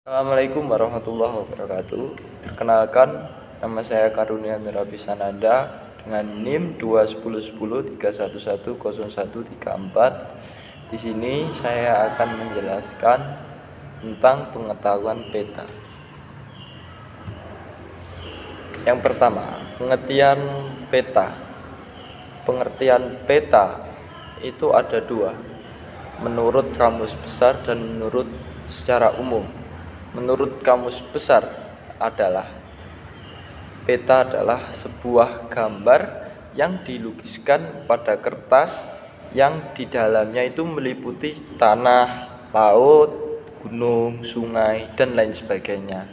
Assalamualaikum warahmatullahi wabarakatuh. Perkenalkan, nama saya Karunia Nerapi Sananda dengan NIM 2101031100134. Di sini saya akan menjelaskan tentang pengetahuan peta. Yang pertama, pengertian peta. Pengertian peta itu ada dua, menurut Kamus Besar dan menurut secara umum. Menurut Kamus Besar adalah peta adalah sebuah gambar yang dilukiskan pada kertas yang di dalamnya itu meliputi tanah, laut, gunung, sungai, dan lain sebagainya.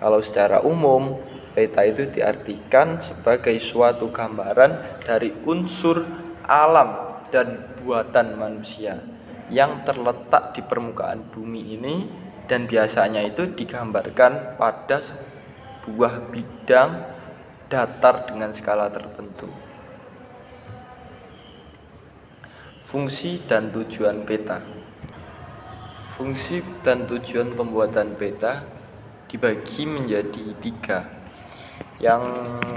Kalau secara umum, peta itu diartikan sebagai suatu gambaran dari unsur alam dan buatan manusia yang terletak di permukaan bumi ini, dan biasanya itu digambarkan pada sebuah bidang datar dengan skala tertentu. Fungsi dan tujuan peta. Fungsi dan tujuan pembuatan peta dibagi menjadi tiga. Yang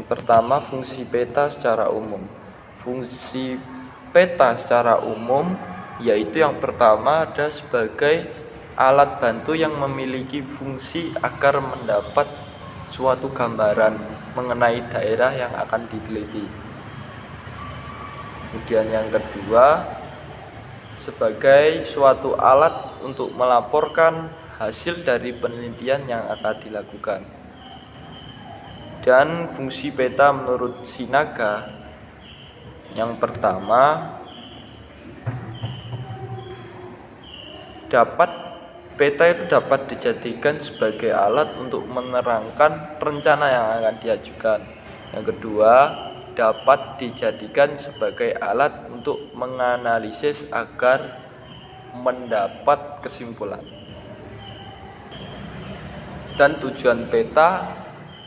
pertama, fungsi peta secara umum. Fungsi peta secara umum yaitu yang pertama ada sebagai alat bantu yang memiliki fungsi agar mendapat suatu gambaran mengenai daerah yang akan diteliti. Kemudian yang kedua, sebagai suatu alat untuk melaporkan hasil dari penelitian yang akan dilakukan. Dan fungsi peta menurut Sinaga, yang pertama, peta itu dapat dijadikan sebagai alat untuk menerangkan rencana yang akan diajukan. Yang kedua, dapat dijadikan sebagai alat untuk menganalisis agar mendapat kesimpulan. Dan tujuan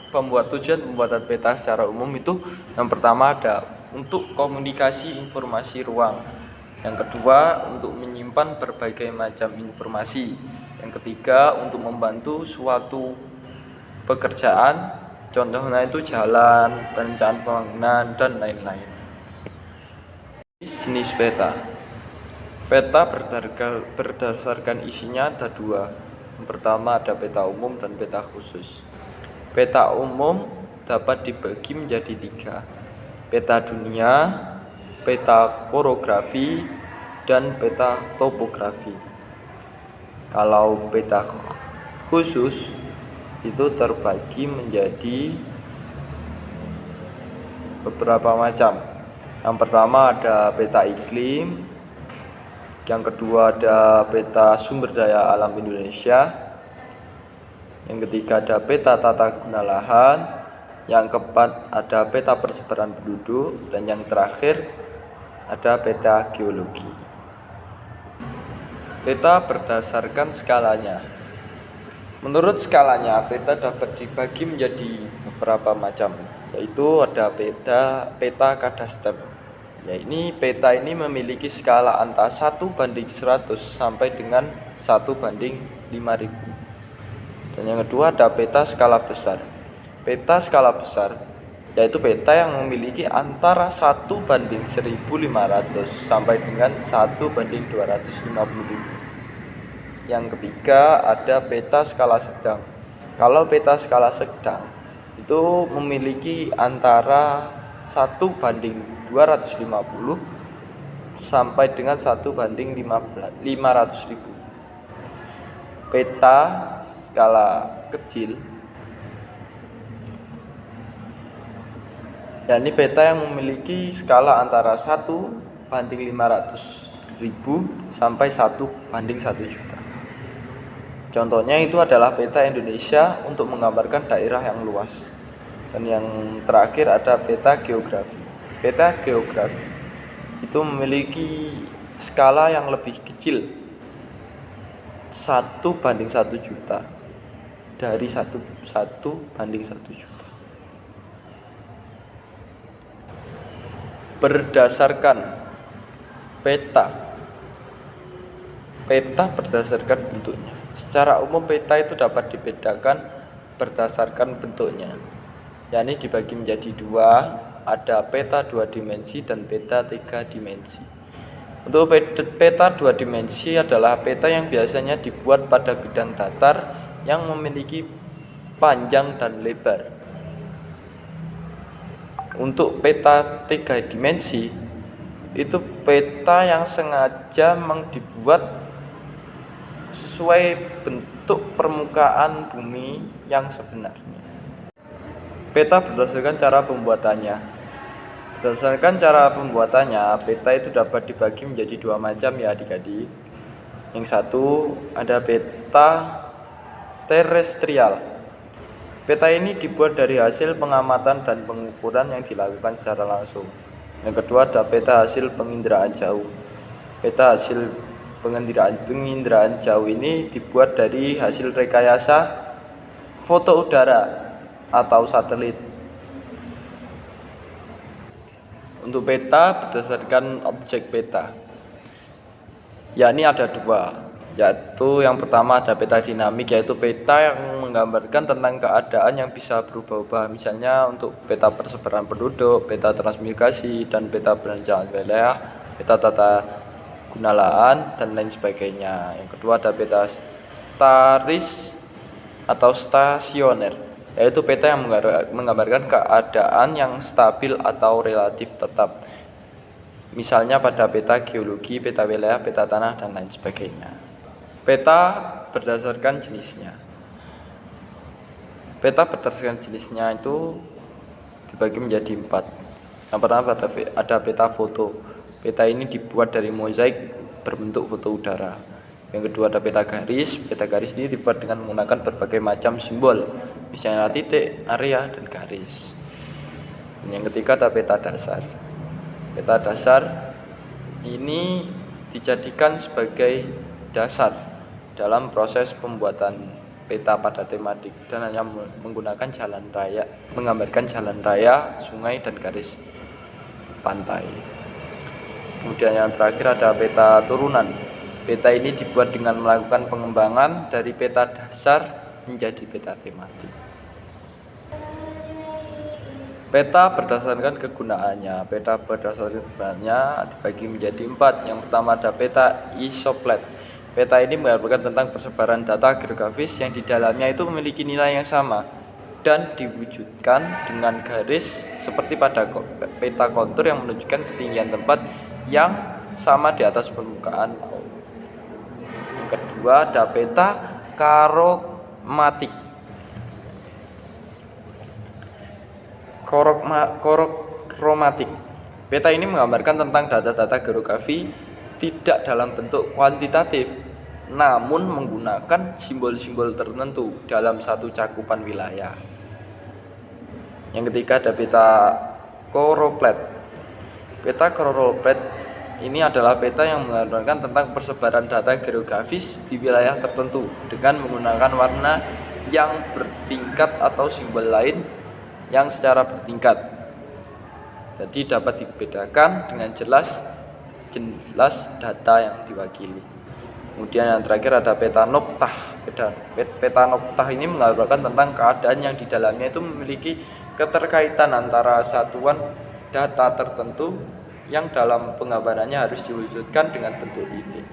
pembuatan peta secara umum itu yang pertama ada untuk komunikasi informasi ruang. Yang kedua, untuk menyimpan berbagai macam informasi. Yang ketiga, untuk membantu suatu pekerjaan, contohnya itu jalan, perencanaan pembangunan, dan lain-lain. Jenis peta. Peta berdasarkan isinya ada dua. Yang pertama ada peta umum dan peta khusus. Peta umum dapat dibagi menjadi tiga: peta dunia, peta korografi, dan peta topografi. Kalau peta khusus itu terbagi menjadi beberapa macam. Yang pertama ada peta iklim, yang kedua ada peta sumber daya alam Indonesia, yang ketiga ada peta tata guna lahan, yang keempat ada peta persebaran penduduk, dan yang terakhir ada peta geologi. Peta berdasarkan skalanya. Menurut skalanya, peta dapat dibagi menjadi beberapa macam, yaitu ada peta kadaster. Peta ini memiliki skala antara 1:100 sampai dengan 1:5000. Dan yang kedua ada peta skala besar. Peta skala besar yaitu peta yang memiliki antara 1:1500 sampai dengan 1:250.000. Yang ketiga ada peta skala sedang. Kalau peta skala sedang itu memiliki antara 1:250 sampai dengan 1:500.000. Peta skala kecil, yakni peta yang memiliki skala antara 1:500.000 sampai 1:1.000.000. Contohnya itu adalah peta Indonesia untuk menggambarkan daerah yang luas. Dan yang terakhir ada peta geografi. Peta geografi itu memiliki skala yang lebih kecil, 1:1.000.000 dari 1:1.000.000. Berdasarkan peta berdasarkan bentuknya. Secara umum peta itu dapat dibedakan berdasarkan bentuknya, yakni dibagi menjadi dua, ada peta 2 dimensi dan peta 3 dimensi. Untuk peta 2 dimensi adalah peta yang biasanya dibuat pada bidang datar yang memiliki panjang dan lebar. Untuk peta 3 dimensi itu peta yang sengaja dibuat sesuai bentuk permukaan bumi yang sebenarnya. Peta berdasarkan cara pembuatannya. Berdasarkan cara pembuatannya, peta itu dapat dibagi menjadi 2 macam ya adik-adik. Yang satu ada peta terestrial. Peta ini dibuat dari hasil pengamatan dan pengukuran yang dilakukan secara langsung. Yang kedua ada peta hasil penginderaan jauh. Peta hasil penginderaan jauh ini dibuat dari hasil rekayasa foto udara atau satelit. Untuk peta berdasarkan objek peta, yakni ada 2, yaitu yang pertama ada peta dinamik, yaitu peta yang menggambarkan tentang keadaan yang bisa berubah-ubah, misalnya untuk peta persebaran penduduk, peta transmigrasi, dan peta perencanaan wilayah, peta tata guna lahan, dan lain sebagainya. Yang kedua ada peta staris atau stasioner, yaitu peta yang menggambarkan keadaan yang stabil atau relatif tetap, misalnya pada peta geologi, peta wilayah, peta tanah, dan lain sebagainya. Peta berdasarkan jenisnya. Peta berdasarkan jenisnya itu dibagi menjadi 4. Yang pertama ada peta foto. Peta ini dibuat dari mozaik berbentuk foto udara. Yang kedua ada peta garis. Peta garis ini dibuat dengan menggunakan berbagai macam simbol, misalnya titik, area, dan garis. Dan yang ketiga ada peta dasar. Peta dasar ini dijadikan sebagai dasar dalam proses pembuatan peta pada tematik dan hanya menggunakan jalan raya, menggambarkan jalan raya, sungai, dan garis pantai. Kemudian yang terakhir ada peta turunan. Peta ini dibuat dengan melakukan pengembangan dari peta dasar menjadi peta tematik. Peta berdasarkan kegunaannya. Peta berdasarkan kegunaannya dibagi menjadi 4. Yang pertama ada peta isoplet. Peta ini menggambarkan tentang persebaran data geografis yang di dalamnya itu memiliki nilai yang sama dan diwujudkan dengan garis seperti pada peta kontur yang menunjukkan ketinggian tempat yang sama di atas permukaan laut. Yang kedua ada peta karomatik. Korokromatik. Peta ini menggambarkan tentang data-data geografi tidak dalam bentuk kuantitatif, namun menggunakan simbol-simbol tertentu dalam satu cakupan wilayah. Yang ketiga ada peta koroplet. Peta koroplet ini adalah peta yang menggambarkan tentang persebaran data geografis di wilayah tertentu dengan menggunakan warna yang bertingkat atau simbol lain yang secara bertingkat. Jadi dapat dibedakan dengan jelas data yang diwakili. Kemudian yang terakhir ada peta noktah. Peta noktah ini menggambarkan tentang keadaan yang di dalamnya itu memiliki keterkaitan antara satuan data tertentu yang dalam penggambarannya harus diwujudkan dengan bentuk titik.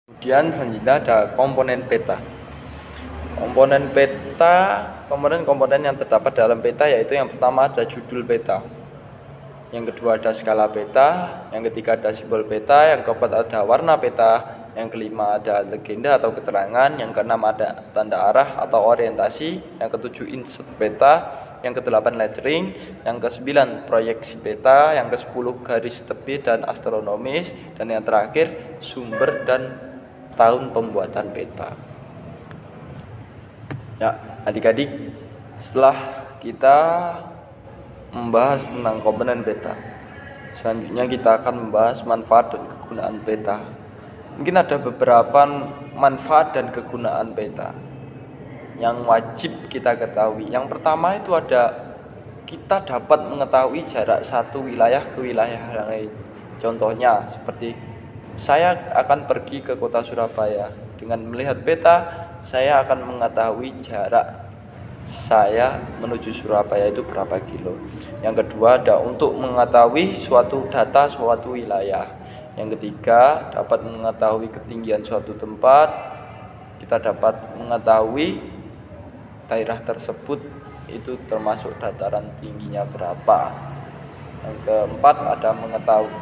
Kemudian selanjutnya ada komponen peta. Komponen yang terdapat dalam peta yaitu yang pertama ada judul peta, yang kedua ada skala peta, yang ketiga ada simbol peta, yang keempat ada warna peta, yang kelima ada legenda atau keterangan, yang keenam ada tanda arah atau orientasi, yang ketujuh insert peta, yang kedelapan lettering, yang kesembilan proyeksi peta, yang kesepuluh garis tepi dan astronomis, dan yang terakhir sumber dan tahun pembuatan peta. Ya, adik-adik, setelah kita membahas tentang komponen peta, selanjutnya kita akan membahas manfaat dan kegunaan peta. Mungkin ada beberapa manfaat dan kegunaan peta yang wajib kita ketahui. Yang pertama itu ada, kita dapat mengetahui jarak satu wilayah ke wilayah lain. Contohnya seperti saya akan pergi ke kota Surabaya. Dengan melihat peta, saya akan mengetahui jarak saya menuju Surabaya itu berapa kilo. Yang kedua ada untuk mengetahui suatu data suatu wilayah. Yang ketiga dapat mengetahui ketinggian suatu tempat. Kita dapat mengetahui daerah tersebut itu termasuk dataran tingginya berapa. Yang keempat ada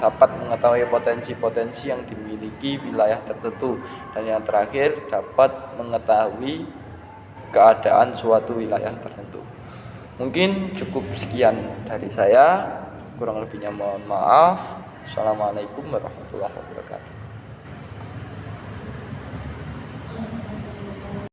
dapat mengetahui potensi-potensi yang dimiliki wilayah tertentu. Dan yang terakhir dapat mengetahui keadaan suatu wilayah tertentu. Mungkin cukup sekian dari saya, kurang lebihnya mohon maaf. Assalamualaikum warahmatullahi wabarakatuh.